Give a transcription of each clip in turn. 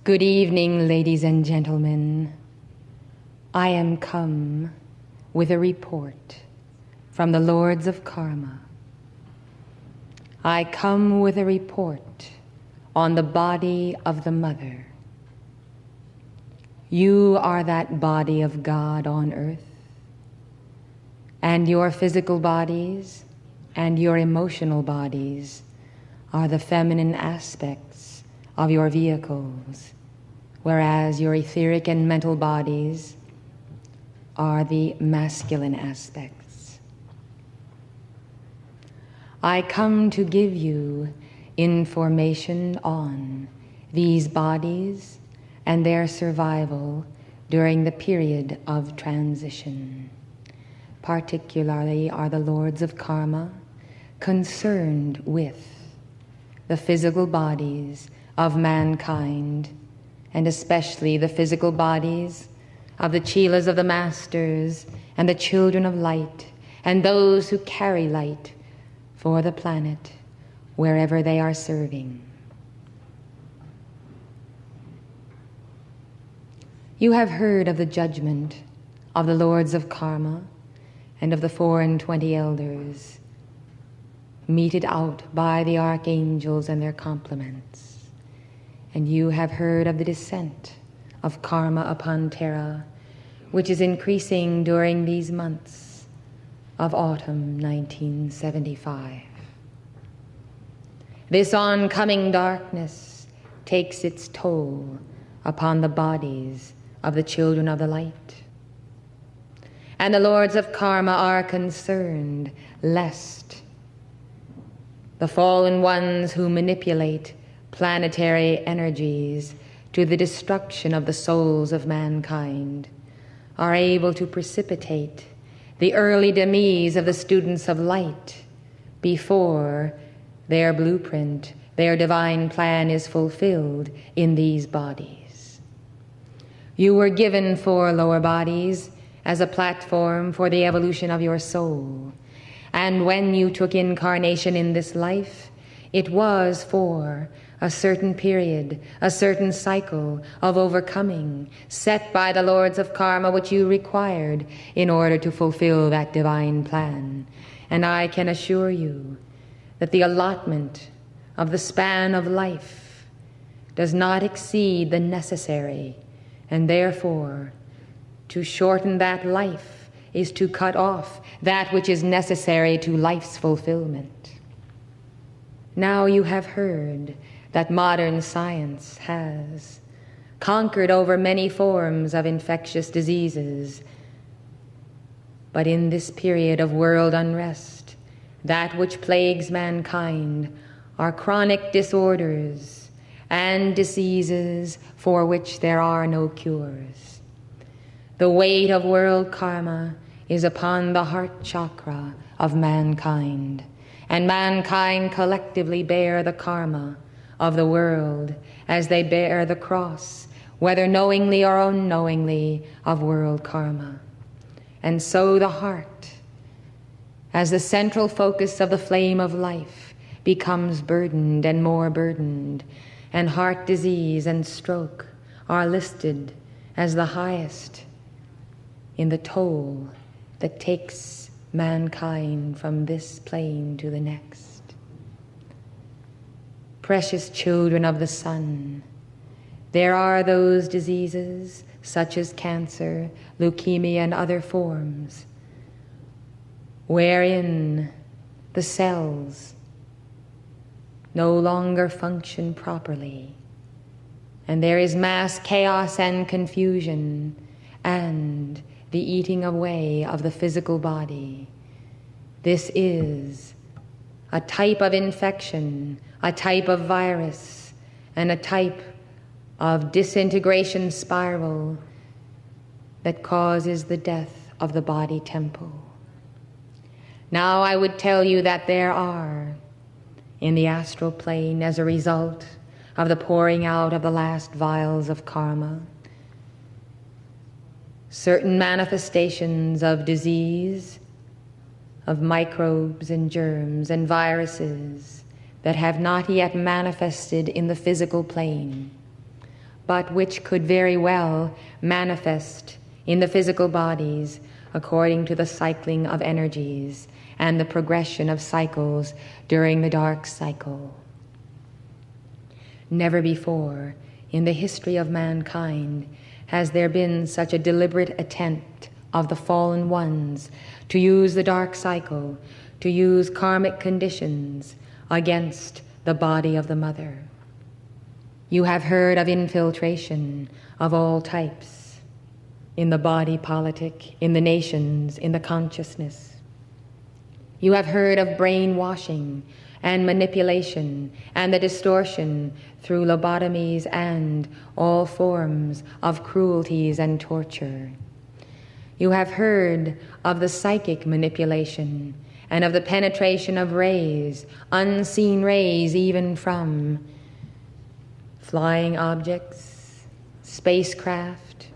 Good evening, ladies and gentlemen. I am come with a report from the Lords of Karma. I come with a report on the body of the Mother. You are that body of God on earth, and your physical bodies and your emotional bodies are the feminine aspects of your vehicles, whereas your etheric and mental bodies are the masculine aspects. I come to give you information on these bodies and their survival during the period of transition. Particularly are the Lords of Karma concerned with the physical bodies of mankind, and especially the physical bodies of the chelas of the masters and the children of light and those who carry light for the planet wherever they are serving. You have heard of the judgment of the Lords of Karma and of the 24 elders meted out by the archangels and their complements. And you have heard of the descent of karma upon Terra, which is increasing during these months of autumn 1975. This oncoming darkness takes its toll upon the bodies of the children of the light. And the Lords of Karma are concerned lest the fallen ones who manipulate planetary energies to the destruction of the souls of mankind are able to precipitate the early demise of the students of light before their blueprint, their divine plan is fulfilled in these bodies. You were given 4 lower bodies as a platform for the evolution of your soul. And when you took incarnation in this life, it was for a certain period, a certain cycle of overcoming set by the Lords of Karma, which you required in order to fulfill that divine plan. And I can assure you that the allotment of the span of life does not exceed the necessary, and therefore to shorten that life is to cut off that which is necessary to life's fulfillment. Now you have heard that modern science has conquered over many forms of infectious diseases. But in this period of world unrest, that which plagues mankind are chronic disorders and diseases for which there are no cures. The weight of world karma is upon the heart chakra of mankind, and mankind collectively bear the karma of the world as they bear the cross, whether knowingly or unknowingly, of world karma. And so the heart, as the central focus of the flame of life, becomes burdened and more burdened, and heart disease and stroke are listed as the highest in the toll that takes mankind from this plane to the next. Precious children of the sun, there are those diseases such as cancer, leukemia, and other forms, wherein the cells no longer function properly, and there is mass chaos and confusion and the eating away of the physical body. This is a type of infection, a type of virus, and a type of disintegration spiral that causes the death of the body temple. Now I would tell you that there are, in the astral plane, as a result of the pouring out of the last vials of karma, certain manifestations of disease, of microbes and germs and viruses that have not yet manifested in the physical plane, but which could very well manifest in the physical bodies according to the cycling of energies and the progression of cycles during the dark cycle. Never before in the history of mankind has there been such a deliberate attempt of the fallen ones to use the dark cycle, to use karmic conditions against the body of the mother. You have heard of infiltration of all types in the body politic, in the nations, in the consciousness. You have heard of brainwashing and manipulation and the distortion through lobotomies and all forms of cruelties and torture. You have heard of the psychic manipulation and of the penetration of rays, unseen rays even from flying objects, spacecraft,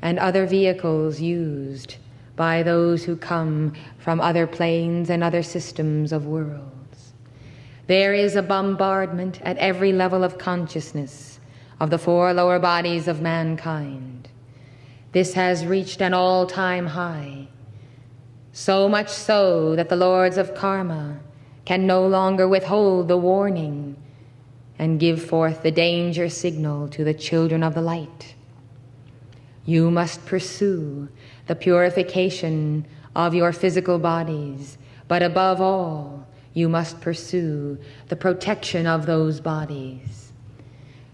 and other vehicles used by those who come from other planes and other systems of worlds. There is a bombardment at every level of consciousness of the four lower bodies of mankind. This has reached an all-time high, so much so that the lords of karma can no longer withhold the warning and give forth the danger signal to the children of the light. You must pursue the purification of your physical bodies, but above all, you must pursue the protection of those bodies.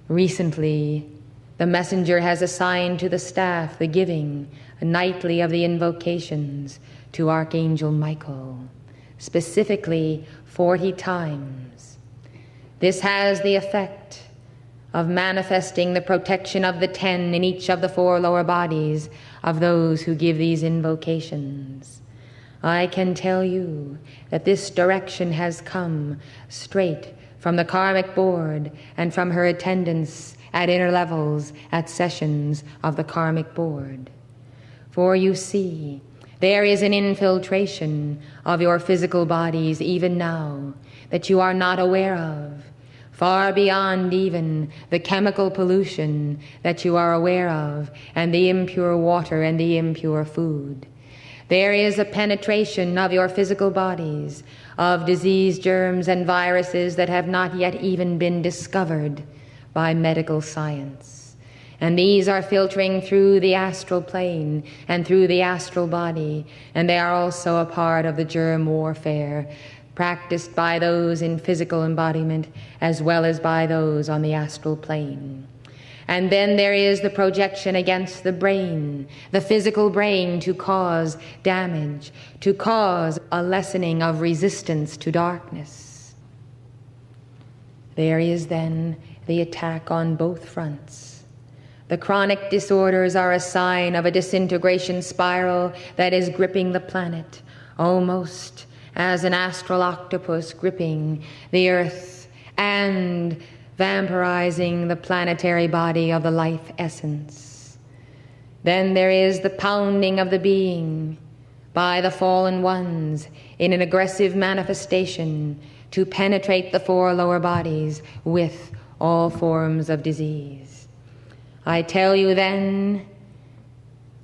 Recently, the messenger has assigned to the staff the giving nightly of the invocations to Archangel Michael, specifically 40 times. This has the effect of manifesting the protection of the 10 in each of the four lower bodies of those who give these invocations. I can tell you that this direction has come straight from the karmic board and from her attendants at inner levels at sessions of the karmic board. For you see, there is an infiltration of your physical bodies even now that you are not aware of, far beyond even the chemical pollution that you are aware of, and the impure water and the impure food. There is a penetration of your physical bodies of disease germs and viruses that have not yet even been discovered by medical science. And these are filtering through the astral plane and through the astral body, and they are also a part of the germ warfare practiced by those in physical embodiment as well as by those on the astral plane. And then there is the projection against the brain, the physical brain, to cause damage, to cause a lessening of resistance to darkness. There is then the attack on both fronts. The chronic disorders are a sign of a disintegration spiral that is gripping the planet, almost as an astral octopus gripping the earth and vampirizing the planetary body of the life essence. Then there is the pounding of the being by the fallen ones in an aggressive manifestation to penetrate the four lower bodies with all forms of disease. I tell you then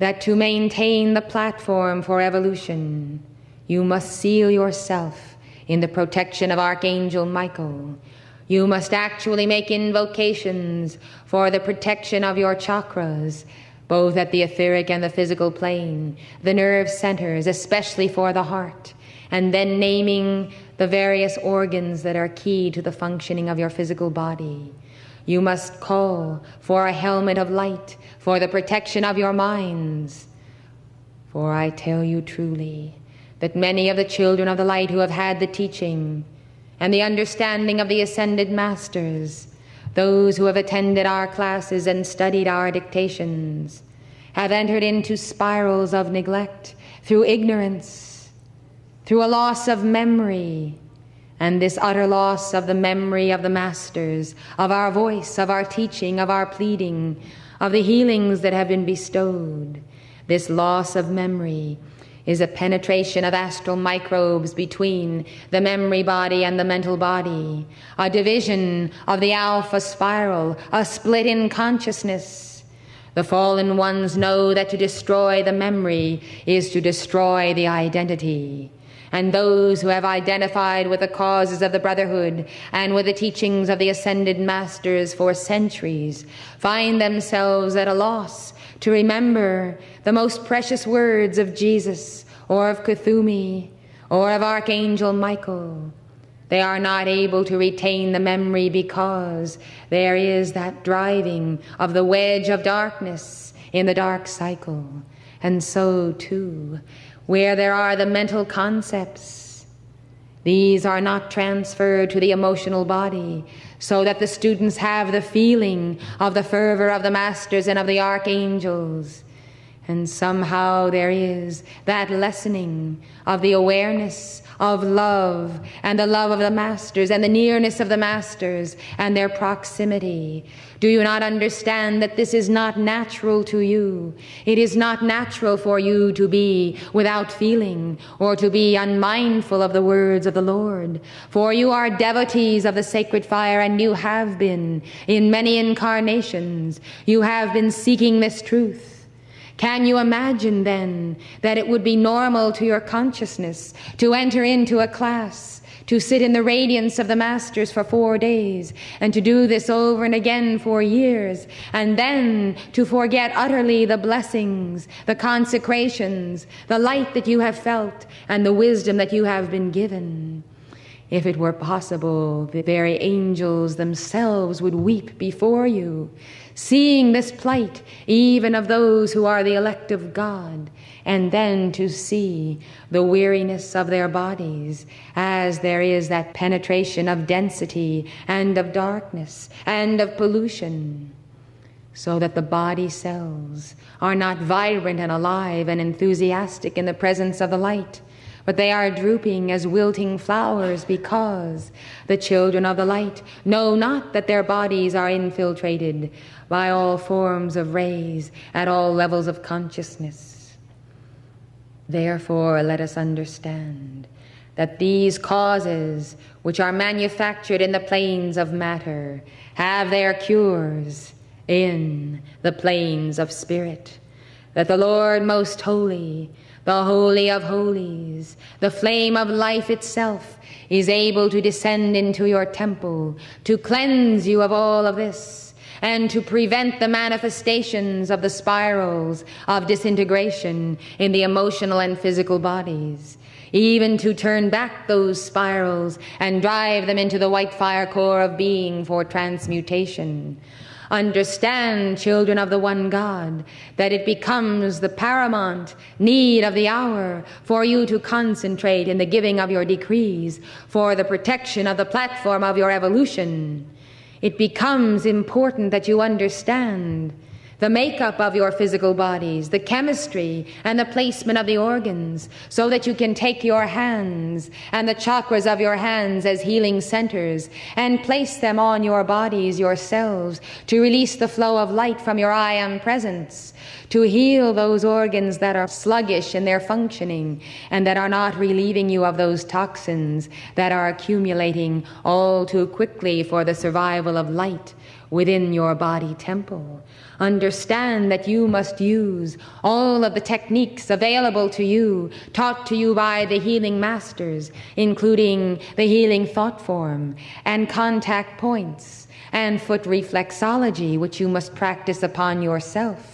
that to maintain the platform for evolution, you must seal yourself in the protection of Archangel Michael. You must actually make invocations for the protection of your chakras, both at the etheric and the physical plane, the nerve centers, especially for the heart, and then naming the various organs that are key to the functioning of your physical body. You must call for a helmet of light for the protection of your minds. For I tell you truly that many of the children of the light who have had the teaching and the understanding of the ascended masters, those who have attended our classes and studied our dictations, have entered into spirals of neglect through ignorance, through a loss of memory, and this utter loss of the memory of the masters, of our voice, of our teaching, of our pleading, of the healings that have been bestowed. This loss of memory is a penetration of astral microbes between the memory body and the mental body, a division of the alpha spiral, a split in consciousness. The fallen ones know that to destroy the memory is to destroy the identity. And those who have identified with the causes of the Brotherhood and with the teachings of the Ascended Masters for centuries find themselves at a loss to remember the most precious words of Jesus or of Kuthumi or of Archangel Michael. They are not able to retain the memory because there is that driving of the wedge of darkness in the dark cycle. And so, too, where there are the mental concepts, these are not transferred to the emotional body, so that the students have the feeling of the fervor of the masters and of the archangels. And somehow there is that lessening of the awareness of love and the love of the masters and the nearness of the masters and their proximity. Do you not understand that this is not natural to you? It is not natural for you to be without feeling or to be unmindful of the words of the Lord. For you are devotees of the sacred fire, and you have been in many incarnations. You have been seeking this truth. Can you imagine, then, that it would be normal to your consciousness to enter into a class, to sit in the radiance of the Masters for 4 days, and to do this over and again for years, and then to forget utterly the blessings, the consecrations, the light that you have felt, and the wisdom that you have been given? If it were possible, the very angels themselves would weep before you, seeing this plight even of those who are the elect of God, and then to see the weariness of their bodies as there is that penetration of density and of darkness and of pollution, so that the body cells are not vibrant and alive and enthusiastic in the presence of the light, but they are drooping as wilting flowers, because the children of the light know not that their bodies are infiltrated by all forms of rays at all levels of consciousness. Therefore, let us understand that these causes, which are manufactured in the planes of matter, have their cures in the planes of spirit, that the Lord most holy, the Holy of Holies, the flame of life itself, is able to descend into your temple, to cleanse you of all of this, and to prevent the manifestations of the spirals of disintegration in the emotional and physical bodies, even to turn back those spirals and drive them into the white fire core of being for transmutation. Understand, children of the one God, that it becomes the paramount need of the hour for you to concentrate in the giving of your decrees for the protection of the platform of your evolution. It becomes important that you understand the makeup of your physical bodies, the chemistry and the placement of the organs, so that you can take your hands and the chakras of your hands as healing centers and place them on your bodies yourselves to release the flow of light from your I Am presence, to heal those organs that are sluggish in their functioning and that are not relieving you of those toxins that are accumulating all too quickly for the survival of light within your body temple. Understand that you must use all of the techniques available to you, taught to you by the healing masters, including the healing thought form and contact points and foot reflexology, which you must practice upon yourself,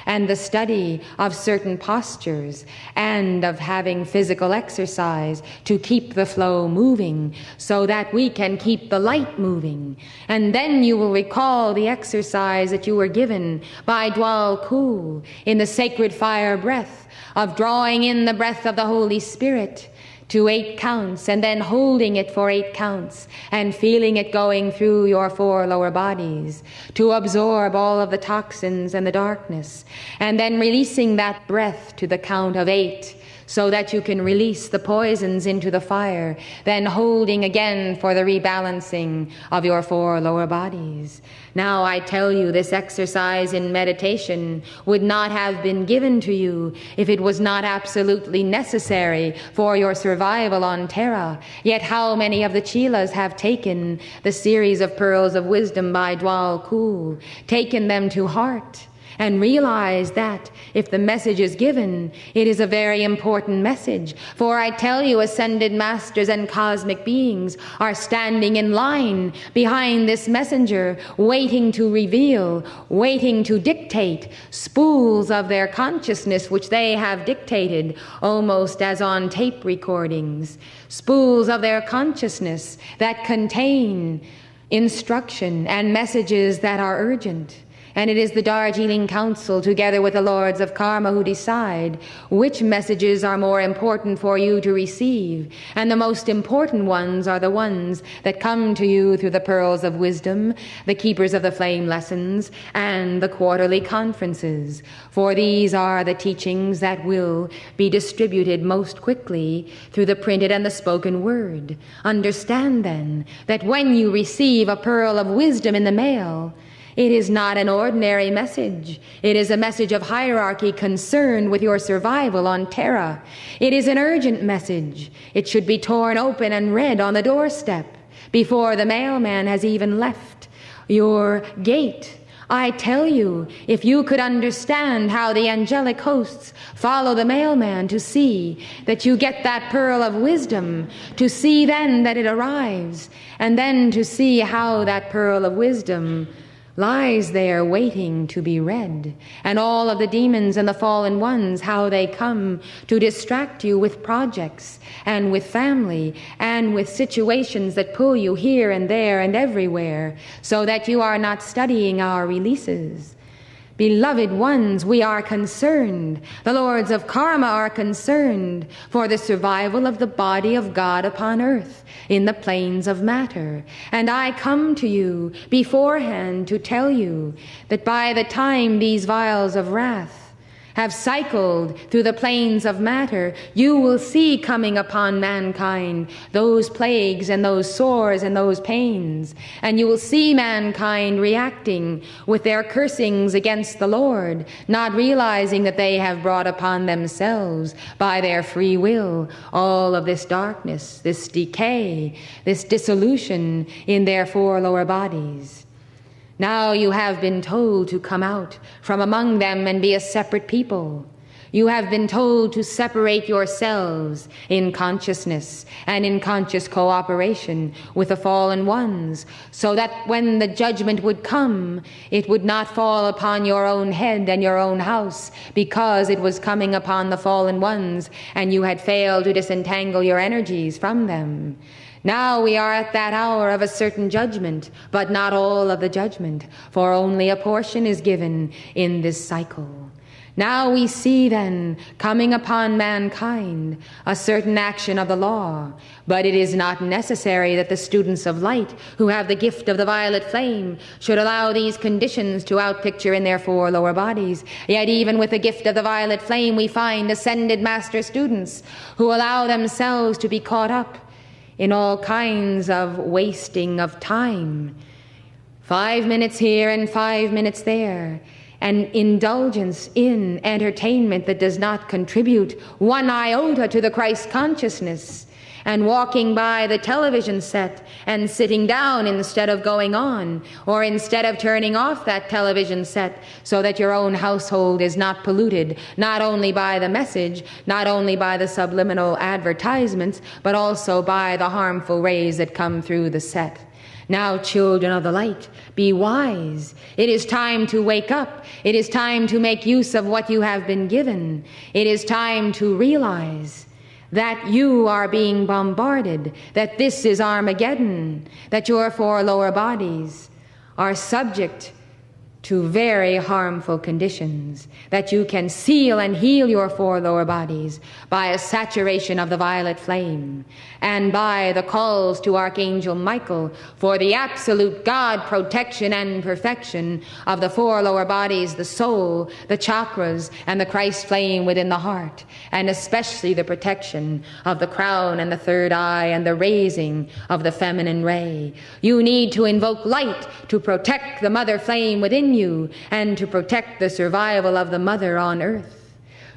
and the study of certain postures and of having physical exercise to keep the flow moving so that we can keep the light moving. And then you will recall the exercise that you were given by Dwal Kul in the sacred fire breath of drawing in the breath of the Holy Spirit to 8 counts, and then holding it for 8 counts and feeling it going through your 4 lower bodies to absorb all of the toxins and the darkness, and then releasing that breath to the count of 8 so that you can release the poisons into the fire, then holding again for the rebalancing of your 4 lower bodies. Now I tell you, this exercise in meditation would not have been given to you if it was not absolutely necessary for your survival on Terra. Yet how many of the Chelas have taken the series of pearls of wisdom by Dwal Khul, taken them to heart, and realize that if the message is given, it is a very important message. For I tell you, ascended masters and cosmic beings are standing in line behind this messenger, waiting to reveal, waiting to dictate spools of their consciousness which they have dictated, almost as on tape recordings, spools of their consciousness that contain instruction and messages that are urgent. And it is the Darjeeling Council, together with the Lords of Karma, who decide which messages are more important for you to receive. And the most important ones are the ones that come to you through the Pearls of Wisdom, the Keepers of the Flame lessons, and the quarterly conferences. For these are the teachings that will be distributed most quickly through the printed and the spoken word. Understand, then, that when you receive a pearl of wisdom in the mail, it is not an ordinary message. It is a message of hierarchy concerned with your survival on Terra. It is an urgent message. It should be torn open and read on the doorstep before the mailman has even left your gate. I tell you, if you could understand how the angelic hosts follow the mailman to see that you get that pearl of wisdom, to see then that it arrives, and then to see how that pearl of wisdom lies there waiting to be read, and all of the demons and the fallen ones, how they come to distract you with projects and with family and with situations that pull you here and there and everywhere, so that you are not studying our releases. Beloved ones, we are concerned, the Lords of Karma are concerned for the survival of the body of God upon earth in the planes of matter. And I come to you beforehand to tell you that by the time these vials of wrath have cycled through the planes of matter, you will see coming upon mankind those plagues and those sores and those pains, and you will see mankind reacting with their cursings against the Lord, not realizing that they have brought upon themselves by their free will all of this darkness, this decay, this dissolution in their 4 lower bodies. Now you have been told to come out from among them and be a separate people. You have been told to separate yourselves in consciousness and in conscious cooperation with the fallen ones, so that when the judgment would come, it would not fall upon your own head and your own house, because it was coming upon the fallen ones and you had failed to disentangle your energies from them. Now we are at that hour of a certain judgment, but not all of the judgment, for only a portion is given in this cycle. Now we see then coming upon mankind a certain action of the law, but it is not necessary that the students of light who have the gift of the violet flame should allow these conditions to outpicture in their 4 lower bodies. Yet even with the gift of the violet flame we find ascended master students who allow themselves to be caught up in all kinds of wasting of time. 5 minutes here and 5 minutes there, and indulgence in entertainment that does not contribute 1 iota to the Christ consciousness, and walking by the television set and sitting down instead of going on, or instead of turning off that television set so that your own household is not polluted, not only by the message, not only by the subliminal advertisements, but also by the harmful rays that come through the set. Now, children of the light, be wise. It is time to wake up. It is time to make use of what you have been given. It is time to realize that you are being bombarded, that this is Armageddon, that your 4 lower bodies are subject to very harmful conditions, that you can seal and heal your four lower bodies by a saturation of the violet flame, and by the calls to Archangel Michael for the absolute God protection and perfection of the four lower bodies, the soul, the chakras, and the Christ flame within the heart, and especially the protection of the crown and the third eye and the raising of the feminine ray. You need to invoke light to protect the mother flame within you and to protect the survival of the mother on earth.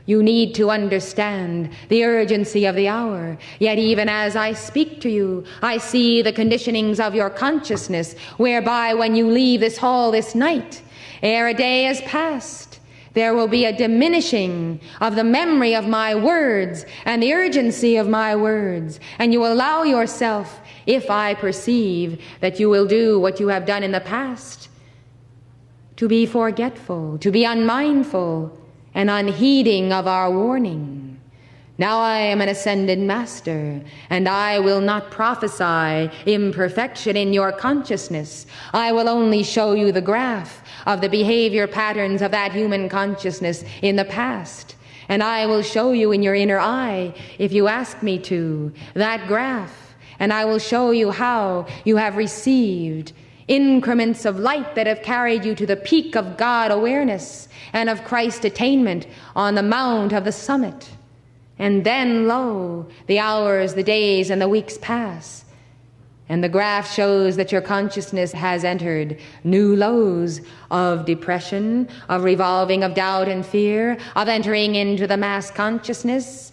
You need to understand the urgency of the hour. Yet even as I speak to you, I see the conditionings of your consciousness, whereby when you leave this hall this night, ere a day has passed, there will be a diminishing of the memory of my words and the urgency of my words, and you will allow yourself, if I perceive that you will do what you have done in the past, to be forgetful, to be unmindful, and unheeding of our warning. Now I am an ascended master, and I will not prophesy imperfection in your consciousness. I will only show you the graph of the behavior patterns of that human consciousness in the past. And I will show you in your inner eye, if you ask me to, that graph. And I will show you how you have received increments of light that have carried you to the peak of God awareness and of Christ attainment on the mount of the summit. And then, lo, the hours, the days, and the weeks pass, and the graph shows that your consciousness has entered new lows of depression, of revolving of doubt and fear, of entering into the mass consciousness,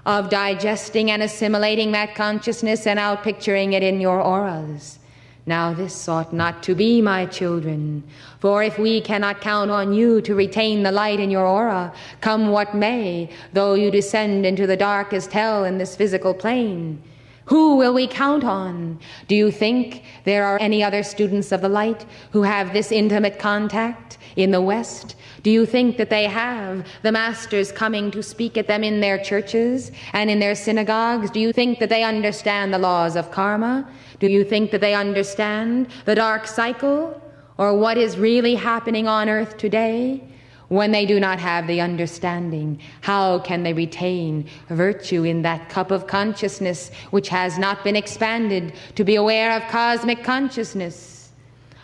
of digesting and assimilating that consciousness and outpicturing it in your auras. Now this ought not to be, my children, for if we cannot count on you to retain the light in your aura, come what may, though you descend into the darkest hell in this physical plane, who will we count on? Do you think there are any other students of the light who have this intimate contact in the West? Do you think that they have the masters coming to speak at them in their churches and in their synagogues? Do you think that they understand the laws of karma? Do you think that they understand the dark cycle or what is really happening on earth today? When they do not have the understanding, how can they retain virtue in that cup of consciousness which has not been expanded to be aware of cosmic consciousness?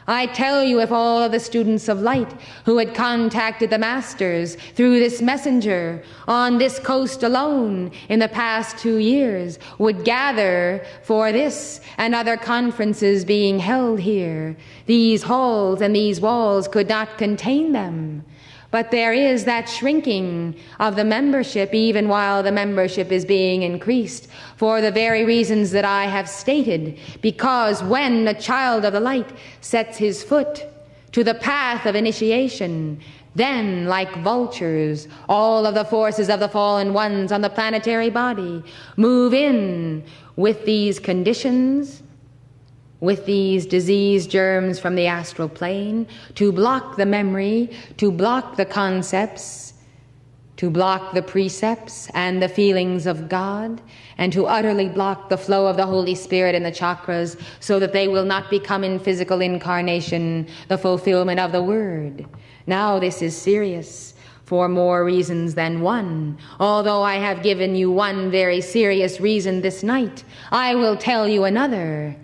I tell you, if all of the students of light who had contacted the masters through this messenger on this coast alone in the past 2 years would gather for this and other conferences being held here, these halls and these walls could not contain them. But there is that shrinking of the membership even while the membership is being increased for the very reasons that I have stated, because when the child of the light sets his foot to the path of initiation, then, like vultures, all of the forces of the fallen ones on the planetary body move in with these conditions, with these disease germs from the astral plane, to block the memory, to block the concepts, to block the precepts and the feelings of God, and to utterly block the flow of the Holy Spirit in the chakras so that they will not become in physical incarnation the fulfillment of the Word. Now this is serious for more reasons than one. Although I have given you one very serious reason this night, I will tell you another,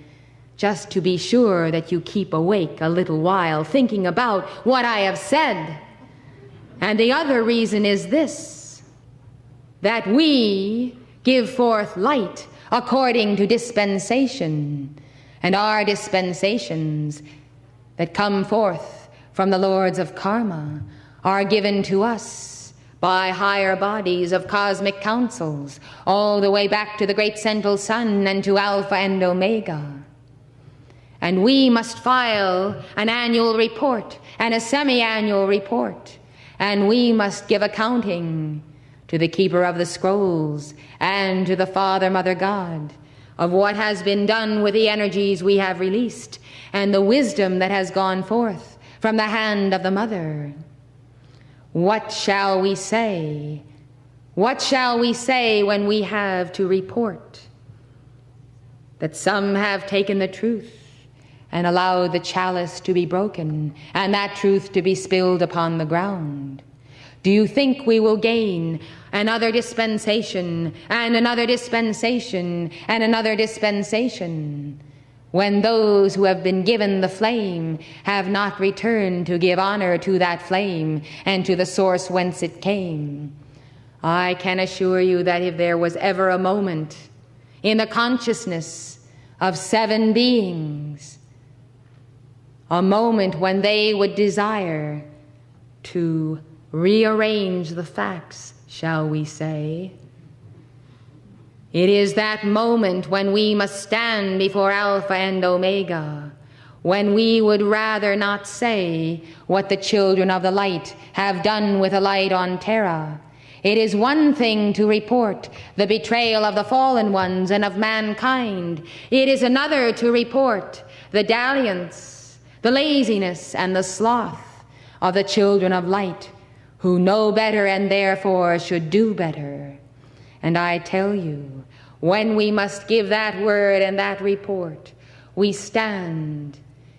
just to be sure that you keep awake a little while thinking about what I have said. And the other reason is this, that we give forth light according to dispensation, and our dispensations that come forth from the lords of karma are given to us by higher bodies of cosmic councils, all the way back to the great central sun and to Alpha and Omega. And we must file an annual report and a semi-annual report, and we must give accounting to the keeper of the scrolls and to the Father, Mother, God of what has been done with the energies we have released and the wisdom that has gone forth from the hand of the Mother. What shall we say? What shall we say when we have to report that some have taken the truth and allowed the chalice to be broken and that truth to be spilled upon the ground? Do you think we will gain another dispensation and another dispensation and another dispensation when those who have been given the flame have not returned to give honor to that flame and to the source whence it came? I can assure you that if there was ever a moment in the consciousness of 7 beings, a moment when they would desire to rearrange the facts, shall we say, it is that moment when we must stand before Alpha and Omega, when we would rather not say what the children of the light have done with the light on Terra. It is one thing to report the betrayal of the fallen ones and of mankind. It is another to report the dalliance, the laziness, and the sloth of the children of light, who know better and therefore should do better. And I tell you, when we must give that word and that report, we stand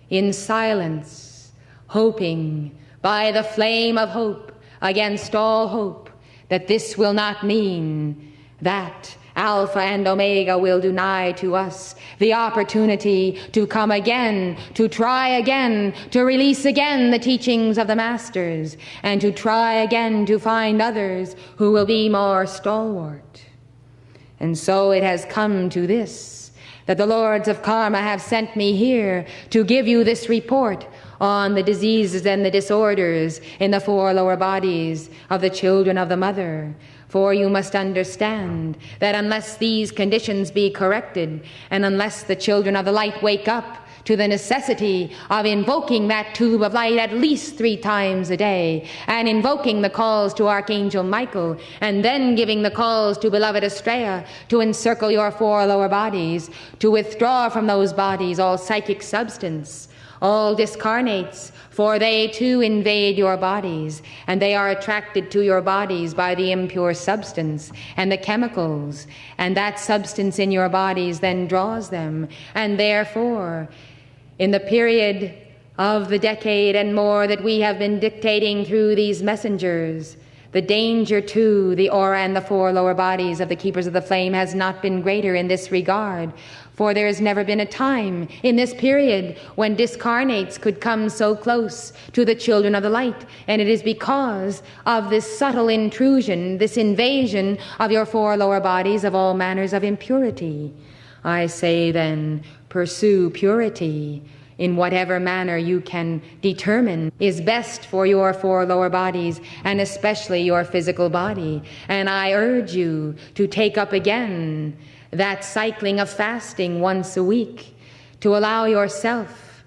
in silence, hoping by the flame of hope against all hope that this will not mean that Alpha and Omega will deny to us the opportunity to come again, to try again, to release again the teachings of the masters, and to try again to find others who will be more stalwart. And so it has come to this, that the Lords of Karma have sent me here to give you this report on the diseases and the disorders in the 4 lower bodies of the children of the Mother. For you must understand that unless these conditions be corrected, and unless the children of the light wake up to the necessity of invoking that tube of light at least 3 times a day, and invoking the calls to Archangel Michael, and then giving the calls to beloved Estrella to encircle your 4 lower bodies, to withdraw from those bodies all psychic substance, all discarnates, for they too invade your bodies, and they are attracted to your bodies by the impure substance and the chemicals, and that substance in your bodies then draws them. And therefore, in the period of the decade and more that we have been dictating through these messengers, the danger to the aura and the 4 lower bodies of the Keepers of the Flame has not been greater in this regard. For there has never been a time in this period when discarnates could come so close to the children of the light, and it is because of this subtle intrusion, this invasion of your 4 lower bodies of all manners of impurity. I say then, pursue purity in whatever manner you can determine is best for your 4 lower bodies, and especially your physical body. And I urge you to take up again that cycling of fasting once a week, to allow yourself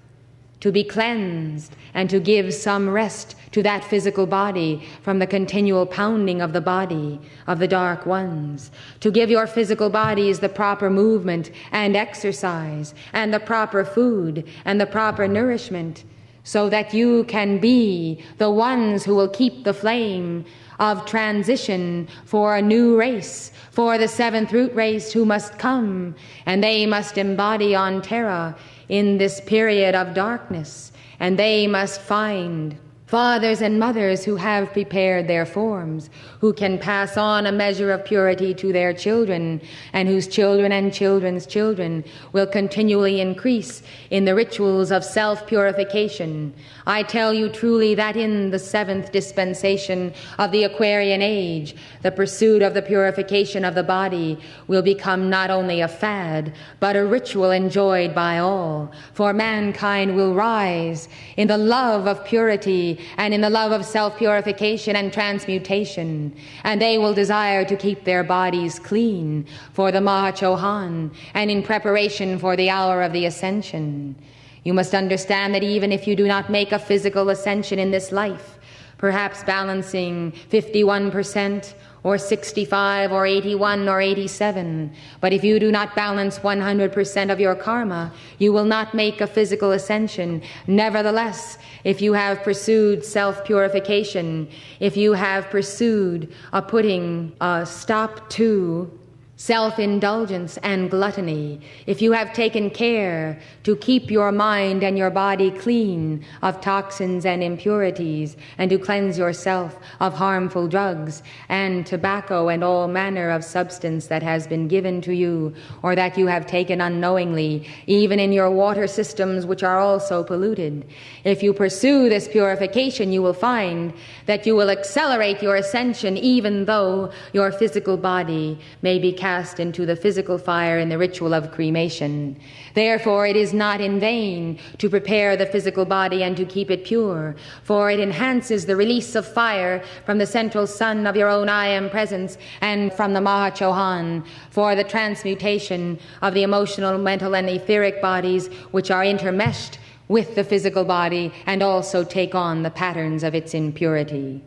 to be cleansed and to give some rest to that physical body from the continual pounding of the body of the dark ones, to give your physical bodies the proper movement and exercise and the proper food and the proper nourishment, so that you can be the ones who will keep the flame of transition for a new race, for the 7th root race who must come, and they must embody on Terra in this period of darkness, and they must find fathers and mothers who have prepared their forms, who can pass on a measure of purity to their children, and whose children and children's children will continually increase in the rituals of self-purification. I tell you truly that in the 7th dispensation of the Aquarian age, the pursuit of the purification of the body will become not only a fad, but a ritual enjoyed by all. For mankind will rise in the love of purity and in the love of self-purification and transmutation, and they will desire to keep their bodies clean for the Mahachohan and in preparation for the hour of the ascension. You must understand that even if you do not make a physical ascension in this life, perhaps balancing 51% or 65 or 81 or 87, but if you do not balance 100% of your karma, you will not make a physical ascension. Nevertheless, if you have pursued self-purification, if you have pursued putting a stop to self-indulgence and gluttony, if you have taken care to keep your mind and your body clean of toxins and impurities, and to cleanse yourself of harmful drugs and tobacco and all manner of substance that has been given to you or that you have taken unknowingly, even in your water systems, which are also polluted, if you pursue this purification, you will find that you will accelerate your ascension, even though your physical body may be cast into the physical fire in the ritual of cremation. Therefore, it is not in vain to prepare the physical body and to keep it pure, for it enhances the release of fire from the central sun of your own I Am presence and from the Mahachohan, for the transmutation of the emotional, mental, and etheric bodies which are intermeshed with the physical body and also take on the patterns of its impurity.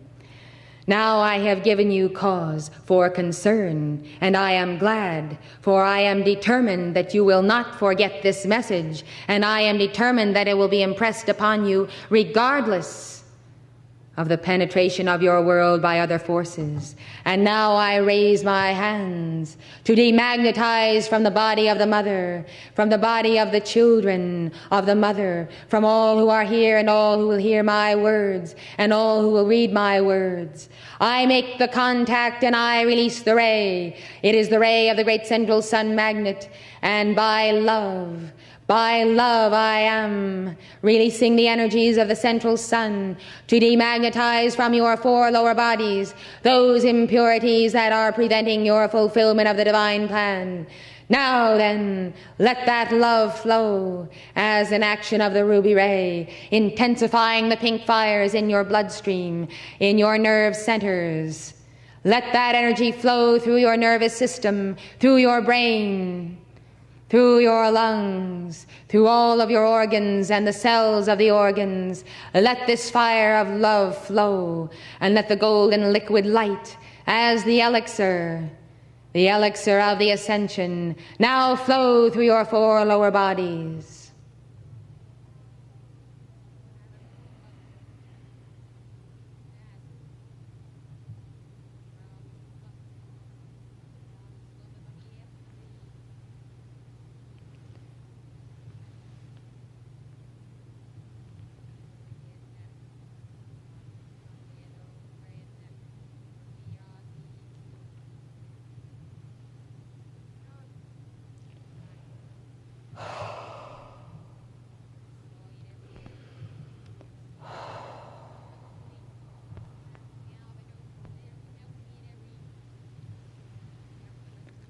Now I have given you cause for concern, and I am glad, for I am determined that you will not forget this message, and I am determined that it will be impressed upon you regardless of the penetration of your world by other forces. And now I raise my hands to demagnetize from the body of the mother, from the body of the children of the mother, from all who are here and all who will hear my words and all who will read my words. I make the contact and I release the ray. It is the ray of the great central sun magnet, and by love I am releasing the energies of the central sun to demagnetize from your four lower bodies those impurities that are preventing your fulfillment of the divine plan. Now then, let that love flow as an action of the ruby ray, intensifying the pink fires in your bloodstream, in your nerve centers. Let that energy flow through your nervous system, through your brain, through your lungs, through all of your organs and the cells of the organs. Let this fire of love flow, and let the golden liquid light as the elixir of the ascension, now flow through your four lower bodies.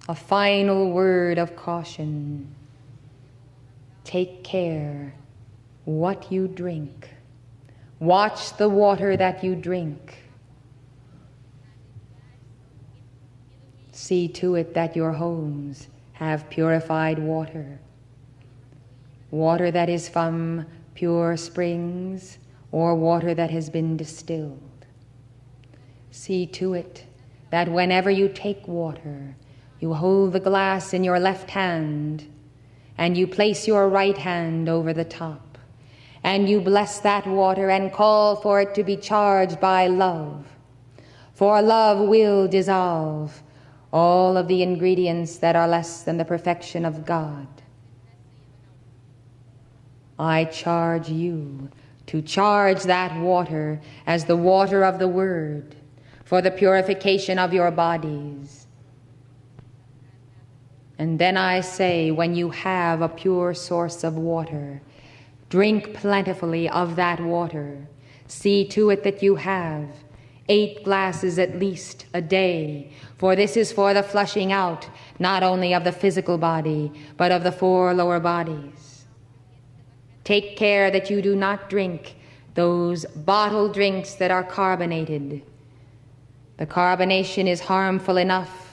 A final word of caution. Take care what you drink. Watch the water that you drink. See to it that your homes have purified water. Water that is from pure springs or water that has been distilled. See to it that whenever you take water, you hold the glass in your left hand, and you place your right hand over the top, and you bless that water and call for it to be charged by love. For love will dissolve all of the ingredients that are less than the perfection of God. I charge you to charge that water as the water of the Word for the purification of your bodies. And then I say, when you have a pure source of water, drink plentifully of that water. See to it that you have 8 glasses at least a day, for this is for the flushing out, not only of the physical body, but of the 4 lower bodies. Take care that you do not drink those bottled drinks that are carbonated. The carbonation is harmful enough,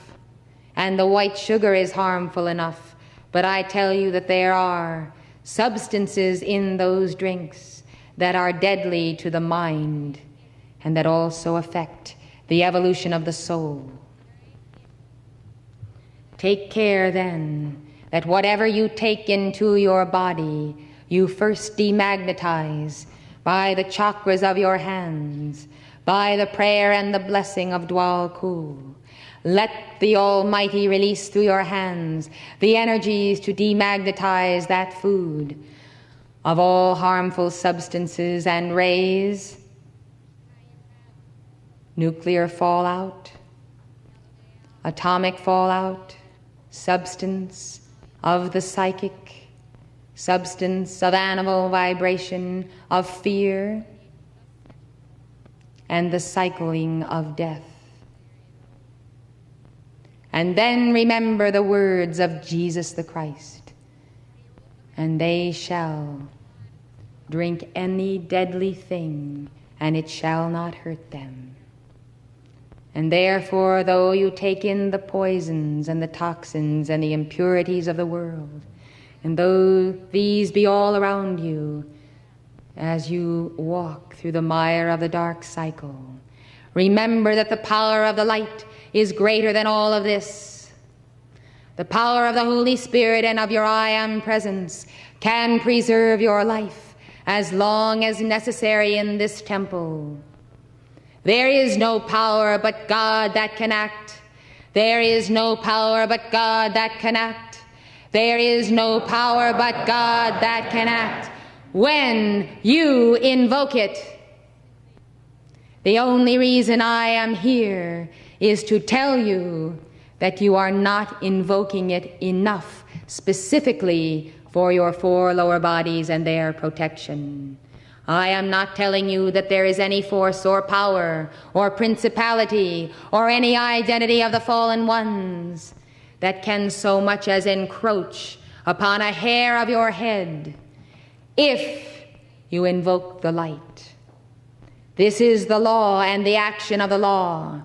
and the white sugar is harmful enough, but I tell you that there are substances in those drinks that are deadly to the mind and that also affect the evolution of the soul. Take care then that whatever you take into your body, you first demagnetize by the chakras of your hands, by the prayer and the blessing of Dwal Kul. let the Almighty release through your hands the energies to demagnetize that food of all harmful substances and rays, nuclear fallout, atomic fallout, substance of the psychic, substance of animal vibration, of fear, and the cycling of death. And then remember the words of Jesus the Christ, and they shall drink any deadly thing, and it shall not hurt them. And therefore, though you take in the poisons and the toxins and the impurities of the world, and though these be all around you, as you walk through the mire of the dark cycle, remember that the power of the light is greater than all of this. The power of the Holy Spirit and of your I Am presence can preserve your life as long as necessary in this temple. There is no power but God that can act. There is no power but God that can act. There is no power but God that can act when you invoke it. The only reason I am here is to tell you that you are not invoking it enough specifically for your 4 lower bodies and their protection. I am not telling you that there is any force or power or principality or any identity of the fallen ones that can so much as encroach upon a hair of your head if you invoke the light. This is the law and the action of the law.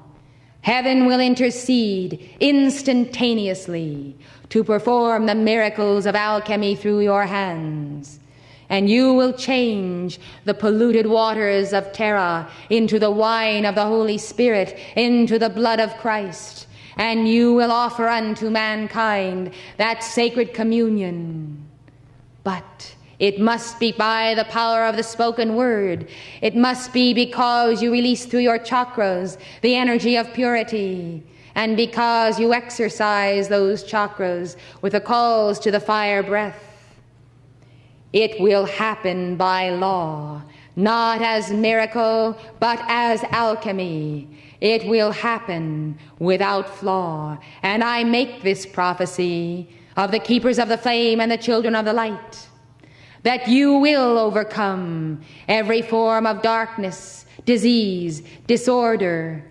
Heaven will intercede instantaneously to perform the miracles of alchemy through your hands. And you will change the polluted waters of Terra into the wine of the Holy Spirit, into the blood of Christ. And you will offer unto mankind that sacred communion. But it must be by the power of the spoken word. It must be because you release through your chakras the energy of purity, and because you exercise those chakras with the calls to the fire breath. It will happen by law, not as miracle, but as alchemy. It will happen without flaw. And I make this prophecy of the keepers of the flame and the children of the light, that you will overcome every form of darkness, disease, disorder,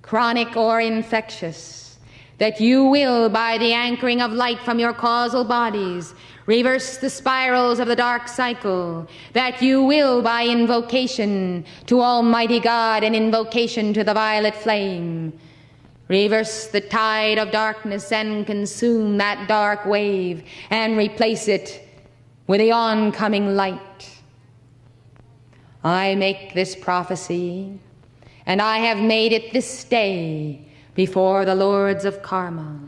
chronic or infectious, that you will, by the anchoring of light from your causal bodies, reverse the spirals of the dark cycle, that you will, by invocation to Almighty God and invocation to the violet flame, reverse the tide of darkness and consume that dark wave and replace it with the oncoming light. I make this prophecy, and I have made it this day before the lords of karma.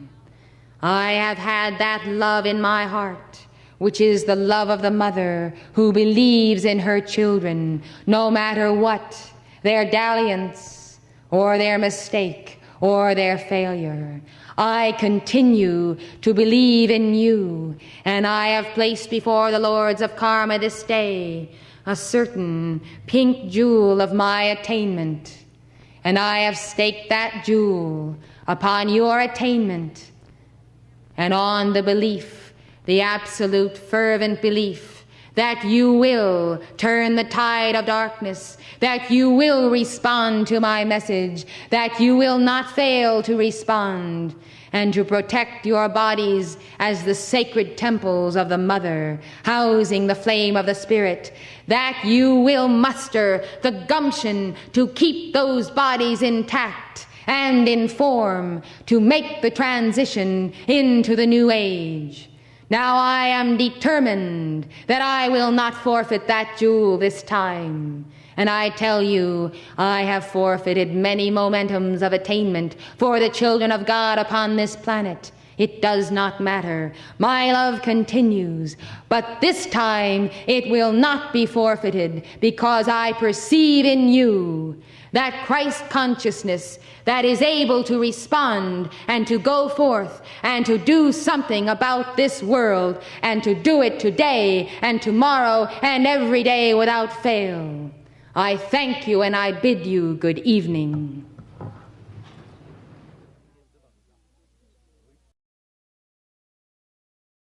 I have had that love in my heart, which is the love of the mother who believes in her children, no matter what their dalliance or their mistake or their failure. I continue to believe in you, and I have placed before the lords of karma this day a certain pink jewel of my attainment, and I have staked that jewel upon your attainment and on the belief, the absolute fervent belief, that you will turn the tide of darkness, that you will respond to my message, that you will not fail to respond, and to protect your bodies as the sacred temples of the Mother, housing the flame of the Spirit, that you will muster the gumption to keep those bodies intact and in form to make the transition into the new age. Now I am determined that I will not forfeit that jewel this time. And I tell you, I have forfeited many momentums of attainment for the children of God upon this planet It does not matter. My love continues, but this time it will not be forfeited, because I perceive in you that Christ consciousness that is able to respond and to go forth and to do something about this world, and to do it today and tomorrow and every day without fail. I thank you and I bid you good evening.